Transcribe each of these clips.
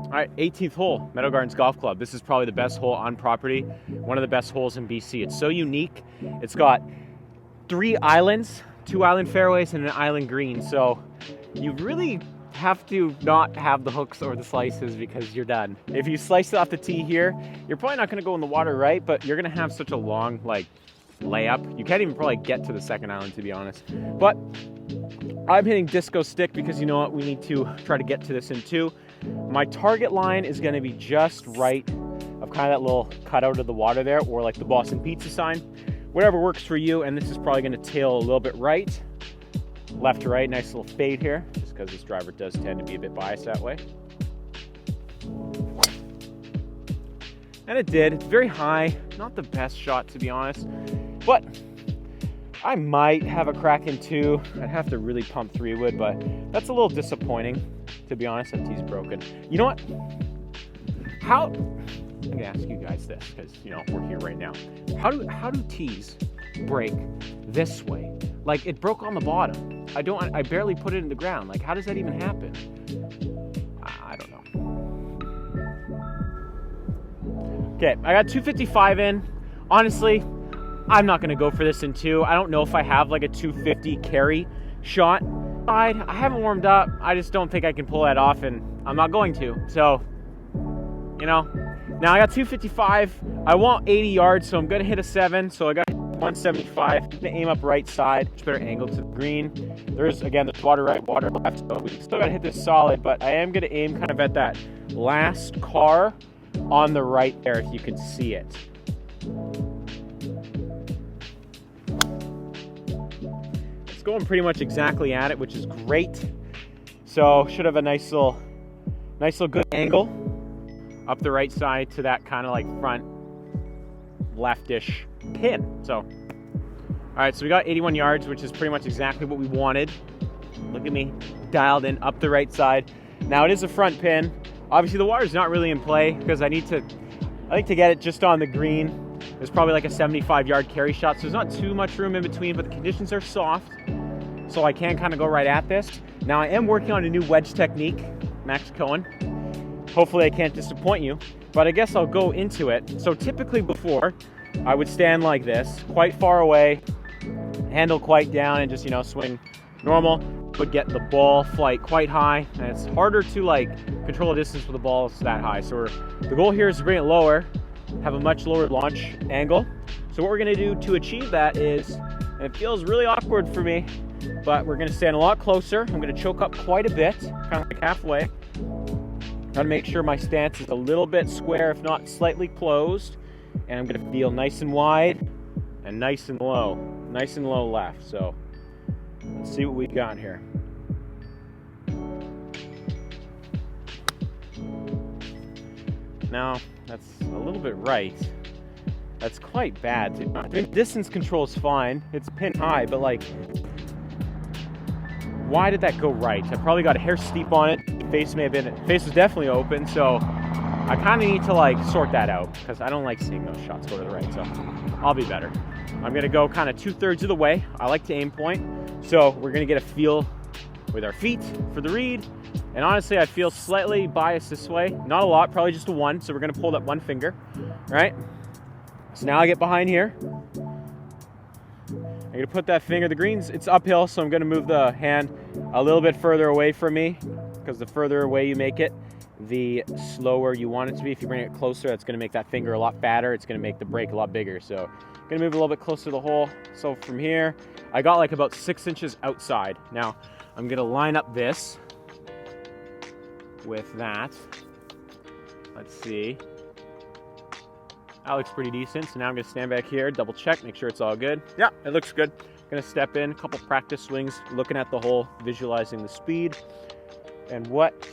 All right, 18th hole, Meadow Gardens Golf Club. This is probably the best hole on property, one of the best holes in BC. It's so unique. It's got 3 islands, 2 island fairways, and an island green. So you really have to not have the hooks or the slices because you're done. If you slice it off the tee here, you're probably not gonna go in the water right, but you're gonna have such a long layup. You can't even probably get to the second island, to be honest. But I'm hitting disco stick because you know what, we need to try to get to this in 2. My target line is gonna be just right of kind of that little cutout of the water there, or like the Boston Pizza sign. Whatever works for you, and this is probably gonna tail a little bit right, left to right, nice little fade here, just because this driver does tend to be a bit biased that way. And it did. It's very high, not the best shot to be honest, but I might have a crack in 2. I'd have to really pump 3 wood, but that's a little disappointing to be honest. That tee's broken. You know what? I'm gonna ask you guys this because you know we're here right now. How do tees break this way? Like it broke on the bottom. I barely put it in the ground. Like how does that even happen? I don't know. Okay, I got 255 in. Honestly, I'm not gonna go for this in 2. I don't know if I have like a 250 carry shot. I haven't warmed up. I just don't think I can pull that off, and I'm not going to. So, you know, now I got 255. I want 80 yards, so I'm gonna hit a 7. So I got 175. I'm gonna aim up right side, much better angle to the green. There's again the water right, water left. So we still gotta hit this solid, but I am gonna aim kind of at that last car on the right there, if you can see it. Going pretty much exactly at it, which is great. So should have a nice little good angle up the right side to that kind of like front leftish pin. So all right, so we got 81 yards, which is pretty much exactly what we wanted. Look at me, dialed in up the right side. Now it is a front pin. Obviously the water's not really in play because I like to get it just on the green. There's probably like a 75-yard carry shot, so there's not too much room in between, but the conditions are soft, so I can kind of go right at this. Now I am working on a new wedge technique, Max Cohen. Hopefully I can't disappoint you, but I guess I'll go into it. So typically before, I would stand like this, quite far away, handle quite down, and just, you know, swing normal. Would get the ball flight quite high, and it's harder to like control the distance with the ball that high. So the goal here is to bring it lower, have a much lower launch angle. So what we're gonna do to achieve that is, and it feels really awkward for me, but we're gonna stand a lot closer. I'm gonna choke up quite a bit, kind of like halfway. Gotta make sure my stance is a little bit square, if not slightly closed. And I'm gonna feel nice and wide and nice and low left. So let's see what we got here. Now, that's a little bit right. That's quite bad. I mean, distance control is fine. It's pin high, but like, why did that go right? I probably got a hair steep on it. Face was definitely open, so I kind of need to like sort that out because I don't like seeing those shots go to the right, so I'll be better. I'm gonna go kind of 2/3 of the way. I like to aim point, so we're gonna get a feel with our feet for the read. And honestly, I feel slightly biased this way. Not a lot, probably just a 1. So we're gonna pull that 1 finger, right? So now I get behind here. I'm gonna put that finger, the greens, it's uphill, so I'm gonna move the hand a little bit further away from me, because the further away you make it, the slower you want it to be. If you bring it closer, that's gonna make that finger a lot fatter. It's gonna make the break a lot bigger. So I'm gonna move a little bit closer to the hole. So from here, I got like about 6 inches outside. Now, I'm gonna line up this with that. Let's see. That looks pretty decent. So now I'm gonna stand back here, double check, make sure it's all good. Yeah, it looks good. Gonna step in, a couple practice swings, looking at the hole, visualizing the speed and what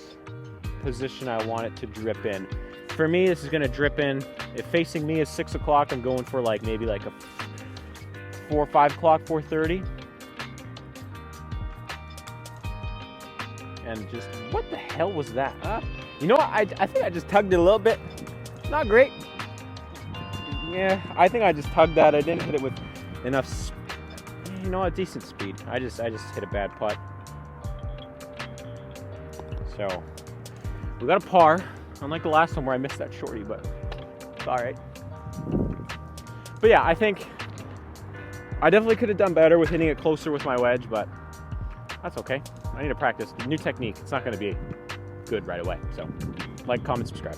position I want it to drip in. For me, this is gonna drip in. If facing me is 6 o'clock, I'm going for like maybe like a 4 or 5 o'clock, 4:30. And just, what the hell was that? You know what, I think I just tugged it a little bit. Not great. Yeah, I think I just tugged that. I didn't hit it with enough, you know, a decent speed. I just hit a bad putt. So, we got a par. Unlike the last one where I missed that shorty, but it's all right. But yeah, I think I definitely could have done better with hitting it closer with my wedge, but that's okay. I need to practice new technique. It's not going to be good right away. So like, comment, subscribe.